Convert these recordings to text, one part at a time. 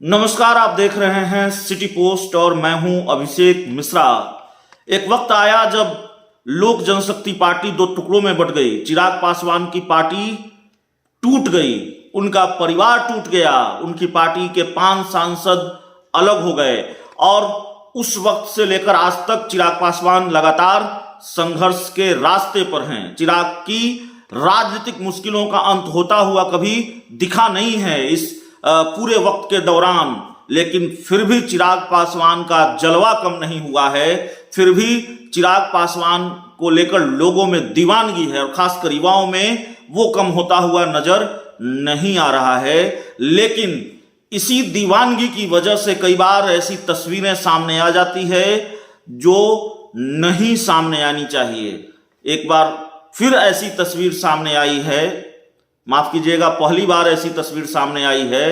नमस्कार, आप देख रहे हैं सिटी पोस्ट और मैं हूं अभिषेक मिश्रा। एक वक्त आया जब लोक जनशक्ति पार्टी दो टुकड़ों में बट गई। चिराग पासवान की पार्टी टूट गई, उनका परिवार टूट गया, उनकी पार्टी के 5 सांसद अलग हो गए और उस वक्त से लेकर आज तक चिराग पासवान लगातार संघर्ष के रास्ते पर हैं। चिराग की राजनीतिक मुश्किलों का अंत होता हुआ कभी दिखा नहीं है इस पूरे वक्त के दौरान, लेकिन फिर भी चिराग पासवान का जलवा कम नहीं हुआ है। फिर भी चिराग पासवान को लेकर लोगों में दीवानगी है और खासकर युवाओं में वो कम होता हुआ नजर नहीं आ रहा है। लेकिन इसी दीवानगी की वजह से कई बार ऐसी तस्वीरें सामने आ जाती है जो नहीं सामने आनी चाहिए। एक बार फिर ऐसी तस्वीर सामने आई है, माफ कीजिएगा, पहली बार ऐसी तस्वीर सामने आई है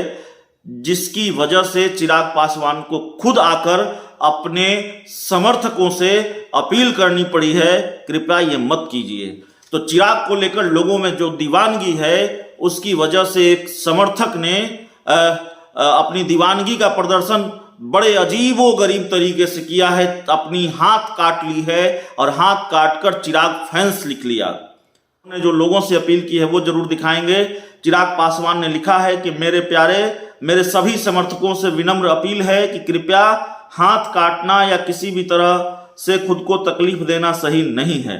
जिसकी वजह से चिराग पासवान को खुद आकर अपने समर्थकों से अपील करनी पड़ी है, कृपया ये मत कीजिए। तो चिराग को लेकर लोगों में जो दीवानगी है उसकी वजह से एक समर्थक ने अपनी दीवानगी का प्रदर्शन बड़े अजीबो गरीब तरीके से किया है। अपनी हाथ काट ली है और हाथ काटकर चिराग फैंस लिख लिया। ने जो लोगों से अपील की है वो जरूर दिखाएंगे। चिराग पासवान ने लिखा है कि मेरे प्यारे, मेरे सभी समर्थकों से विनम्र अपील है कि कृपया हाथ काटना या किसी भी तरह से खुद को तकलीफ देना सही नहीं है।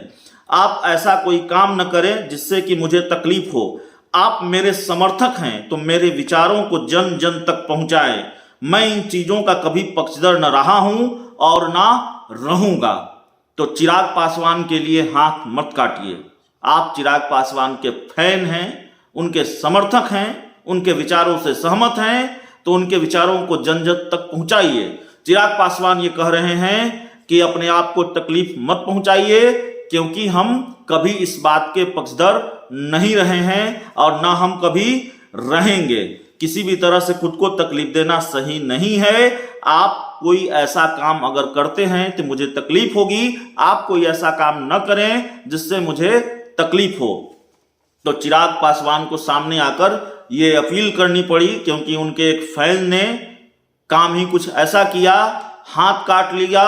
आप ऐसा कोई काम न करें जिससे कि मुझे तकलीफ हो। आप मेरे समर्थक हैं तो मेरे विचारों को जन जन तक पहुंचाएं। मैं इन चीजों का कभी पक्षधर न रहा हूं और ना रहूंगा। तो चिराग पासवान के लिए हाथ मत काटिए। आप चिराग पासवान के फैन हैं, उनके समर्थक हैं, उनके विचारों से सहमत हैं, तो उनके विचारों को जन जन तक पहुंचाइए। चिराग पासवान ये कह रहे हैं कि अपने आप को तकलीफ मत पहुंचाइए, क्योंकि हम कभी इस बात के पक्षधर नहीं रहे हैं और ना हम कभी रहेंगे। किसी भी तरह से खुद को तकलीफ देना सही नहीं है। आप कोई ऐसा काम अगर करते हैं तो मुझे तकलीफ होगी। आप कोई ऐसा काम न करें जिससे मुझे तकलीफ हो। तो चिराग पासवान को सामने आकर ये अपील करनी पड़ी, क्योंकि उनके एक फैन ने काम ही कुछ ऐसा किया, हाथ काट लिया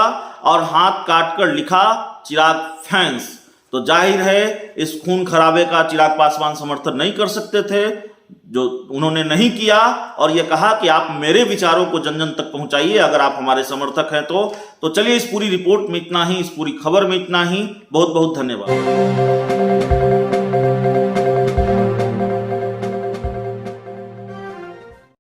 और हाथ काट कर लिखा चिराग फैंस। तो जाहिर है इस खून खराबे का चिराग पासवान समर्थन नहीं कर सकते थे, जो उन्होंने नहीं किया, और ये कहा कि आप मेरे विचारों को जन जन तक पहुंचाइए अगर आप हमारे समर्थक हैं तो चलिए, इस पूरी रिपोर्ट में इतना ही, इस पूरी खबर में इतना ही। बहुत बहुत धन्यवाद।